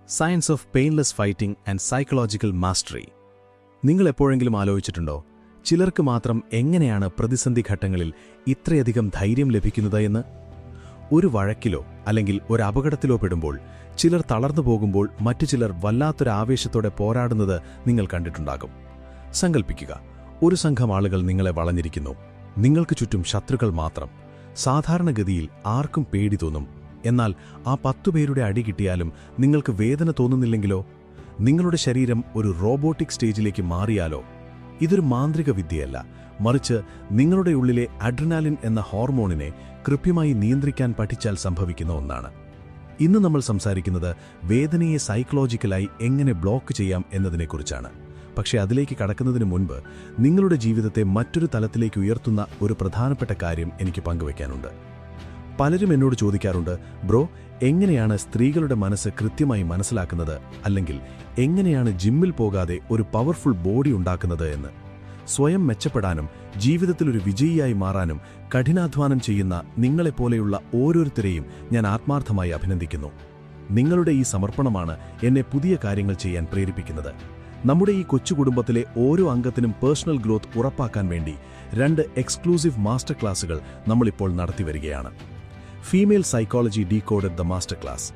Science of painless fighting and psychological mastery. നിങ്ങൾ എപ്പോഴെങ്കിലും ആലോചിച്ചിട്ടുണ്ടോ, ചിലർക്ക് മാത്രം എങ്ങനെയാണ് പ്രതിസന്ധി ഘട്ടങ്ങളിൽ ഇത്രയധികം ധൈര്യം ലഭിക്കുന്നത് എന്ന്? ഒരു വഴക്കിലോ അല്ലെങ്കിൽ ഒരു അപകടത്തിലോ പെടുമ്പോൾ ചിലർ തളർന്നു പോകുമ്പോൾ മറ്റു ചിലർ വല്ലാത്തൊരാവേശത്തോടെ പോരാടുന്നത് നിങ്ങൾ കണ്ടിട്ടുണ്ടാകും. സങ്കൽപ്പിക്കുക, ഒരു സംഘം ആളുകൾ നിങ്ങളെ വളഞ്ഞിരിക്കുന്നു. നിങ്ങൾക്ക് ചുറ്റും ശത്രുക്കൾ മാത്രം. സാധാരണഗതിയിൽ ആർക്കും പേടി തോന്നും. എന്നാൽ ആ 10 പേരുടെ അടി കിട്ടിയാലും നിങ്ങൾക്ക് വേദന തോന്നുന്നില്ലെങ്കിലോ? നിങ്ങളുടെ ശരീരം ഒരു റോബോട്ടിക് സ്റ്റേജിലേക്ക് മാറിയാലോ? ഇതൊരു മാന്ത്രിക വിദ്യയല്ല, മറിച്ച് നിങ്ങളുടെ ഉള്ളിലെ അഡ്രിനാലിൻ എന്ന ഹോർമോണിനെ കൃത്യമായി നിയന്ത്രിക്കാൻ പഠിച്ചാൽ സംഭവിക്കുന്ന ഒന്നാണ്. ഇന്ന് നമ്മൾ സംസാരിക്കുന്നത് വേദനയെ സൈക്കോളജിക്കലായി എങ്ങനെ ബ്ലോക്ക് ചെയ്യാം എന്നതിനെക്കുറിച്ചാണ്. പക്ഷേ അതിലേക്ക് കടക്കുന്നതിന് മുൻപ് നിങ്ങളുടെ ജീവിതത്തെ മറ്റൊരു തലത്തിലേക്ക് ഉയർത്തുന്ന ഒരു പ്രധാനപ്പെട്ട കാര്യം എനിക്ക് പങ്കുവയ്ക്കാനുണ്ട്. പലരും എന്നോട് ചോദിക്കാറുണ്ട്, ബ്രോ, എങ്ങനെയാണ് സ്ത്രീകളുടെ മനസ്സ് കൃത്യമായി മനസ്സിലാക്കുന്നത്, അല്ലെങ്കിൽ എങ്ങനെയാണ് ജിമ്മിൽ പോകാതെ ഒരു പവർഫുൾ ബോഡി ഉണ്ടാക്കുന്നത് എന്ന്. സ്വയം മെച്ചപ്പെടാനും ജീവിതത്തിൽ ഒരു വിജയിയായി മാറാനും കഠിനാധ്വാനം ചെയ്യുന്ന നിങ്ങളെപ്പോലെയുള്ള ഓരോരുത്തരെയും ഞാൻ ആത്മാർത്ഥമായി അഭിനന്ദിക്കുന്നു. നിങ്ങളുടെ ഈ സമർപ്പണമാണ് എന്നെ പുതിയ കാര്യങ്ങൾ ചെയ്യാൻ പ്രേരിപ്പിക്കുന്നത്. നമ്മുടെ ഈ കൊച്ചു കുടുംബത്തിലെ ഓരോ അംഗത്തിനും പേഴ്സണൽ ഗ്രോത്ത് ഉറപ്പാക്കാൻ വേണ്ടി 2 എക്സ്ക്ലൂസീവ് മാസ്റ്റർ ക്ലാസുകൾ നമ്മളിപ്പോൾ നടത്തിവരികയാണ്. Female psychology decoded the master class.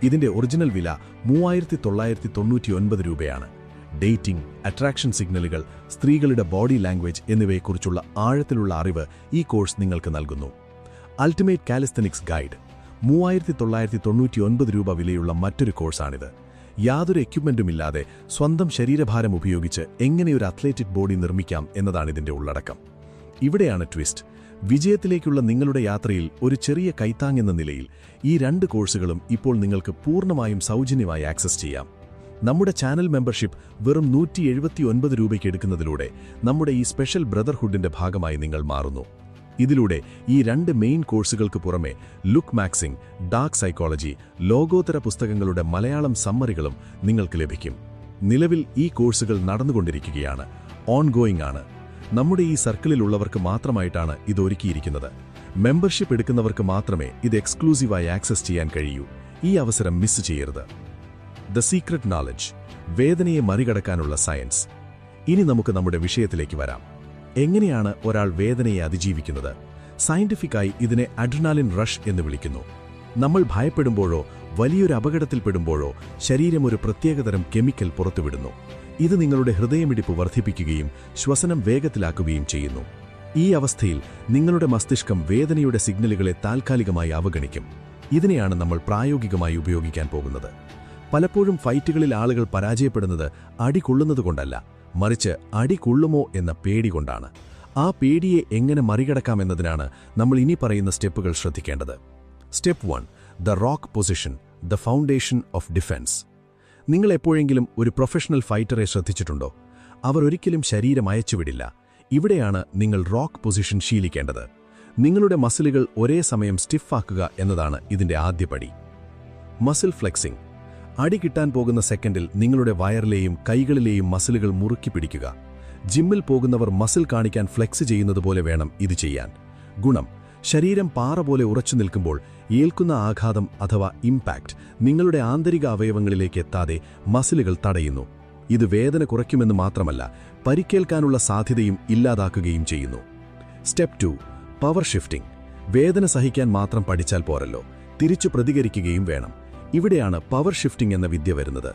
ഇതിന്റെ ഒറിജിനൽ വില 3999 രൂപയാണ്. ഡേറ്റിംഗ്, അട്രാക്ഷൻ സിഗ്നലുകൾ, സ്ത്രീകളുടെ ബോഡി ലാംഗ്വേജ് എന്നിവയെക്കുറിച്ചുള്ള ആഴത്തിലുള്ള അറിവ് ഈ കോഴ്സ് നിങ്ങൾക്ക് നൽകുന്നു. അൾട്ടിമേറ്റ് കാലിസ്തനിക്സ് ഗൈഡ് 3999 രൂപ വിലയുള്ള മറ്റൊരു കോഴ്സാണിത്. യാതൊരു എക്യുപ്മെന്റുമില്ലാതെ സ്വന്തം ശരീരഭാരം ഉപയോഗിച്ച് എങ്ങനെയൊരു അത്ലറ്റിക് ബോഡി നിർമ്മിക്കാം എന്നതാണിതിന്റെ ഉള്ളടക്കം. ഇവിടെയാണ് ട്വിസ്റ്റ്. വിജയത്തിലേക്കുള്ള നിങ്ങളുടെ യാത്രയിൽ ഒരു ചെറിയ കൈത്താങ്ങെന്ന നിലയിൽ ഈ 2 കോഴ്സുകളും ഇപ്പോൾ നിങ്ങൾക്ക് പൂർണ്ണമായും സൗജന്യമായി ആക്സസ് ചെയ്യാം. നമ്മുടെ ചാനൽ മെമ്പർഷിപ്പ് വെറും 179 രൂപയ്ക്ക് എടുക്കുന്നതിലൂടെ നമ്മുടെ ഈ സ്പെഷ്യൽ ബ്രദർഹുഡിന്റെ ഭാഗമായി നിങ്ങൾ മാറുന്നു. ഇതിലൂടെ ഈ 2 മെയിൻ കോഴ്സുകൾക്ക് പുറമെ ലുക്ക് മാക്സിംഗ്, ഡാർക്ക് സൈക്കോളജി, ലോകോത്തര പുസ്തകങ്ങളുടെ മലയാളം സമ്മറികളും നിങ്ങൾക്ക് ലഭിക്കും. നിലവിൽ ഈ കോഴ്സുകൾ നടന്നുകൊണ്ടിരിക്കുകയാണ്, ഓൺഗോയിങ് ആണ്. നമ്മുടെ ഈ സർക്കിളിലുള്ളവർക്ക് മാത്രമായിട്ടാണ് ഇത് ഒരുക്കിയിരിക്കുന്നത്. മെമ്പർഷിപ്പ് എടുക്കുന്നവർക്ക് മാത്രമേ ഇത് എക്സ്ക്ലൂസീവായി ആക്സസ് ചെയ്യാൻ കഴിയൂ. ഈ അവസരം മിസ് ചെയ്യരുത്. ദ സീക്രട്ട് നോളജ്, വേദനയെ മറികടക്കാനുള്ള സയൻസ്. ഇനി നമുക്ക് നമ്മുടെ വിഷയത്തിലേക്ക് വരാം. എങ്ങനെയാണ് ഒരാൾ വേദനയെ അതിജീവിക്കുന്നത്? സയന്റിഫിക്കായി ഇതിനെ അഡ്രിനാലിൻ റഷ് എന്ന് വിളിക്കുന്നു. നമ്മൾ ഭയപ്പെടുമ്പോഴോ വലിയൊരു അപകടത്തിൽപ്പെടുമ്പോഴോ ശരീരം ഒരു പ്രത്യേകതരം കെമിക്കൽ പുറത്തുവിടുന്നു. ഇത് നിങ്ങളുടെ ഹൃദയമിടിപ്പ് വർദ്ധിപ്പിക്കുകയും ശ്വസനം വേഗത്തിലാക്കുകയും ചെയ്യുന്നു. ഈ അവസ്ഥയിൽ നിങ്ങളുടെ മസ്തിഷ്കം വേദനയുടെ സിഗ്നലുകളെ താൽക്കാലികമായി അവഗണിക്കും. ഇതിനെയാണ് നമ്മൾ പ്രായോഗികമായി ഉപയോഗിക്കാൻ പോകുന്നത്. പലപ്പോഴും ഫൈറ്റുകളിൽ ആളുകൾ പരാജയപ്പെടുന്നത് അടി കൊള്ളുന്നതുകൊണ്ടല്ല, മറിച്ച് അടി കൊള്ളുമോ എന്ന പേടി കൊണ്ടാണ്. ആ പേടിയെ എങ്ങനെ മറികടക്കാമെന്നതിനാണ് നമ്മൾ ഇനി പറയുന്ന സ്റ്റെപ്പുകൾ ശ്രദ്ധിക്കേണ്ടത്. Step 1, the rock position, the foundation of defence. നിങ്ങൾ എപ്പോഴെങ്കിലും ഒരു പ്രൊഫഷണൽ ഫൈറ്ററെ ശ്രദ്ധിച്ചിട്ടുണ്ടോ? അവർ ഒരിക്കലും ശരീരം അയച്ചുവിടില്ല. ഇവിടെയാണ് നിങ്ങൾ റോക്ക് പൊസിഷൻ ശീലിക്കേണ്ടത്. നിങ്ങളുടെ മസിലുകൾ ഒരേ സമയം സ്റ്റിഫാക്കുക എന്നതാണ് ഇതിന്റെ ആദ്യപടി. Muscle flexing. അടി കിട്ടാൻ പോകുന്ന സെക്കൻഡിൽ നിങ്ങളുടെ വയറിലെയും കൈകളിലെയും മസിലുകൾ മുറുക്കി പിടിക്കുക. ജിമ്മിൽ പോകുന്നവർ മസിൽ കാണിക്കാൻ ഫ്ലെക്സ് ചെയ്യുന്നതുപോലെ വേണം ഇത് ചെയ്യാൻ. ഗുണം: ശരീരം പാറ പോലെ ഉറച്ചു നിൽക്കുമ്പോൾ ഏൽക്കുന്ന ആഘാതം അഥവാ ഇംപാക്റ്റ് നിങ്ങളുടെ ആന്തരിക അവയവങ്ങളിലേക്ക് എത്താതെ മസിലുകൾ തടയുന്നു. ഇത് വേദന കുറയ്ക്കുമെന്ന് മാത്രമല്ല, പരിക്കേൽക്കാനുള്ള സാധ്യതയും ഇല്ലാതാക്കുകയും ചെയ്യുന്നു. Step 2, power shifting. വേദന സഹിക്കാൻ മാത്രം പഠിച്ചാൽ പോരല്ലോ, തിരിച്ചു പ്രതികരിക്കുകയും വേണം. ഇവിടെയാണ് പവർ ഷിഫ്റ്റിംഗ് എന്ന വിദ്യ വരുന്നത്.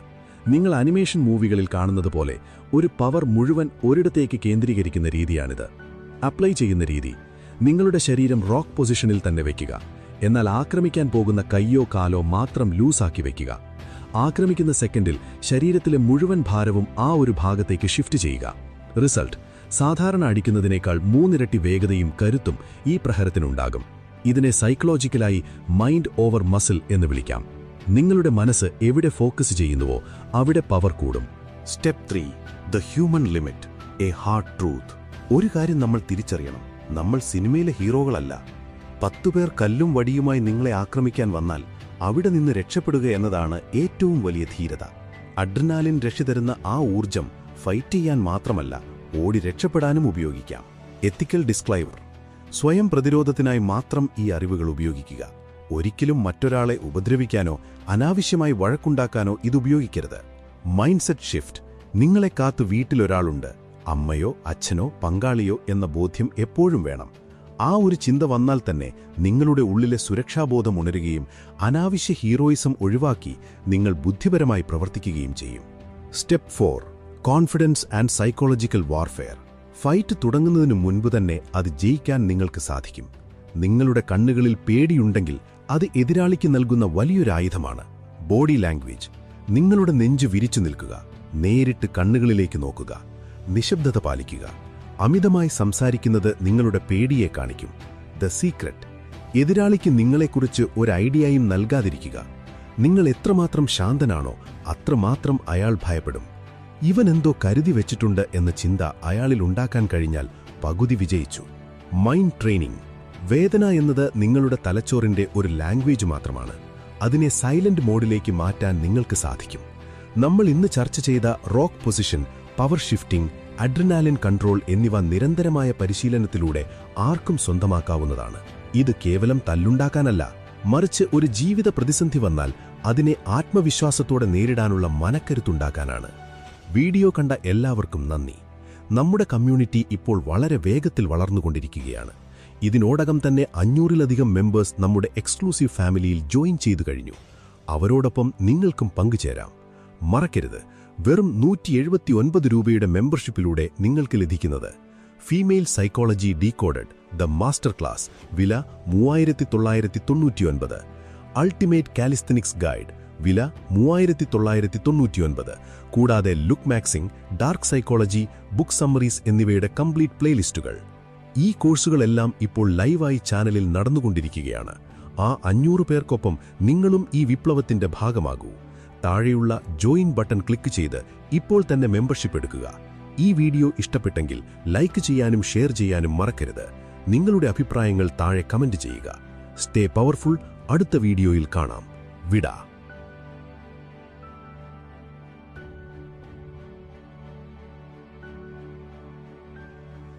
നിങ്ങൾ അനിമേഷൻ മൂവികളിൽ കാണുന്നത് പോലെ ഒരു പവർ മുഴുവൻ ഒരിടത്തേക്ക് കേന്ദ്രീകരിക്കുന്ന രീതിയാണിത്. അപ്ലൈ ചെയ്യുന്ന രീതി: നിങ്ങളുടെ ശരീരം റോക്ക് പൊസിഷനിൽ തന്നെ വയ്ക്കുക. എന്നാൽ ആക്രമിക്കാൻ പോകുന്ന കൈയോ കാലോ മാത്രം ലൂസാക്കി വയ്ക്കുക. ആക്രമിക്കുന്ന സെക്കൻഡിൽ ശരീരത്തിലെ മുഴുവൻ ഭാരവും ആ ഒരു ഭാഗത്തേക്ക് ഷിഫ്റ്റ് ചെയ്യുക. റിസൾട്ട്: സാധാരണ അടിക്കുന്നതിനേക്കാൾ 3 ഇരട്ടി വേഗതയും കരുത്തും ഈ പ്രഹരത്തിനുണ്ടാകും. ഇതിനെ സൈക്കോളജിക്കലായി മൈൻഡ് ഓവർ മസിൽ എന്ന് വിളിക്കാം. നിങ്ങളുടെ മനസ്സ് എവിടെ ഫോക്കസ് ചെയ്യുന്നുവോ അവിടെ പവർ കൂടും. Step 3, the human limit, A hard truth. ഒരു കാര്യം നമ്മൾ തിരിച്ചറിയണം, നമ്മൾ സിനിമയിലെ ഹീറോകളല്ല. 10 പേർ കല്ലും വടിയുമായി നിങ്ങളെ ആക്രമിക്കാൻ വന്നാൽ അവിടെ നിന്ന് രക്ഷപ്പെടുക എന്നതാണ് ഏറ്റവും വലിയ ധീരത. അഡ്രിനാലിൻ രക്ഷ തരുന്ന ആ ഊർജം ഫൈറ്റ് ചെയ്യാൻ മാത്രമല്ല, ഓടി രക്ഷപ്പെടാനും ഉപയോഗിക്കാം. എത്തിക്കൽ ഡിസ്ക്ലൈമർ: സ്വയം പ്രതിരോധത്തിനായി മാത്രം ഈ അറിവുകൾ ഉപയോഗിക്കുക. ഒരിക്കലും മറ്റൊരാളെ ഉപദ്രവിക്കാനോ അനാവശ്യമായി വഴക്കുണ്ടാക്കാനോ ഇതുപയോഗിക്കരുത്. Mindset shift. നിങ്ങളെ കാത്തു വീട്ടിലൊരാളുണ്ട്, അമ്മയോ അച്ഛനോ പങ്കാളിയോ എന്ന ബോധ്യം എപ്പോഴും വേണം. ആ ഒരു ചിന്ത വന്നാൽ തന്നെ നിങ്ങളുടെ ഉള്ളിലെ സുരക്ഷാബോധം ഉണരുകയും അനാവശ്യ ഹീറോയിസം ഒഴിവാക്കി നിങ്ങൾ ബുദ്ധിപരമായി പ്രവർത്തിക്കുകയും ചെയ്യും. Step 4. Confidence and psychological warfare. Fight തുടങ്ങുന്നതിനു മുൻപ് തന്നെ അത് ജയിക്കാൻ നിങ്ങൾക്ക് സാധിക്കും. നിങ്ങളുടെ കണ്ണുകളിൽ പേടിയുണ്ടെങ്കിൽ അത് എതിരാളിക്ക് നൽകുന്ന വലിയൊരു ആയുധമാണ്. Body language. നിങ്ങളുടെ നെഞ്ച് വിരിച്ചു നിൽക്കുക, നേരിട്ട് കണ്ണുകളിലേക്ക് നോക്കുക, നിശബ്ദത പാലിക്കുക. അമിതമായി സംസാരിക്കുന്നത് നിങ്ങളുടെ പേടിയെ കാണിക്കും. The secret. എതിരാളിക്ക് നിങ്ങളെക്കുറിച്ച് ഒരു ഐഡിയയും നൽകാതിരിക്കുക. നിങ്ങൾ എത്രമാത്രം ശാന്തനാണോ അത്രമാത്രം അയാൾ ഭയപ്പെടും. ഇവനെന്തോ കരുതി വെച്ചിട്ടുണ്ട് എന്ന ചിന്ത അയാളിൽ ഉണ്ടാക്കാൻ കഴിഞ്ഞാൽ പകുതി വിജയിച്ചു. Mind training. വേദന എന്നത് നിങ്ങളുടെ തലച്ചോറിന്റെ ഒരു ലാംഗ്വേജ് മാത്രമാണ്. അതിനെ സൈലന്റ് മോഡിലേക്ക് മാറ്റാൻ നിങ്ങൾക്ക് സാധിക്കും. നമ്മൾ ഇന്ന് ചർച്ച ചെയ്ത rock position, power shifting, adrenaline control എന്നിവ നിരന്തരമായ പരിശീലനത്തിലൂടെ ആർക്കും സ്വന്തമാക്കാവുന്നതാണ്. ഇത് കേവലം തല്ലുണ്ടാക്കാനല്ല, മറിച്ച് ഒരു ജീവിത പ്രതിസന്ധി വന്നാൽ അതിനെ ആത്മവിശ്വാസത്തോടെ നേരിടാനുള്ള മനക്കരുത്തുണ്ടാക്കാനാണ്. വീഡിയോ കണ്ട എല്ലാവർക്കും നന്ദി. നമ്മുടെ കമ്മ്യൂണിറ്റി ഇപ്പോൾ വളരെ വേഗത്തിൽ വളർന്നുകൊണ്ടിരിക്കുകയാണ്. ഇതിനോടകം തന്നെ 500-ലധികം മെമ്പേഴ്സ് നമ്മുടെ എക്സ്ക്ലൂസീവ് ഫാമിലിയിൽ ജോയിൻ ചെയ്തു കഴിഞ്ഞു. അവരോടൊപ്പം നിങ്ങൾക്കും പങ്കുചേരാം. മറക്കരുത്, വെറും 179 രൂപയുടെ മെമ്പർഷിപ്പിലൂടെ നിങ്ങൾക്ക് ലഭിക്കുന്നത് female psychology decoded the master class, വില 3999. അൾട്ടിമേറ്റ് കാലിസ്തനിക്സ് ഗൈഡ്, വില 3999. കൂടാതെ look maxing, dark psychology, book summaries എന്നിവയുടെ കംപ്ലീറ്റ് പ്ലേലിസ്റ്റുകൾ. ഈ കോഴ്സുകളെല്ലാം ഇപ്പോൾ ലൈവായി ചാനലിൽ നടന്നുകൊണ്ടിരിക്കുകയാണ്. ആ 500 പേർക്കൊപ്പം നിങ്ങളും ഈ വിപ്ലവത്തിന്റെ ഭാഗമാകൂ. താഴെയുള്ള ജോയിൻ ബട്ടൺ ക്ലിക്ക് ചെയ്ത് ഇപ്പോൾ തന്നെ മെമ്പർഷിപ്പ് എടുക്കുക. ഈ വീഡിയോ ഇഷ്ടപ്പെട്ടെങ്കിൽ ലൈക്ക് ചെയ്യാനും ഷെയർ ചെയ്യാനും മറക്കരുത്. നിങ്ങളുടെ അഭിപ്രായങ്ങൾ താഴെ കമന്റ് ചെയ്യുക. Stay powerful. അടുത്ത വീഡിയോയിൽ കാണാം. വിട.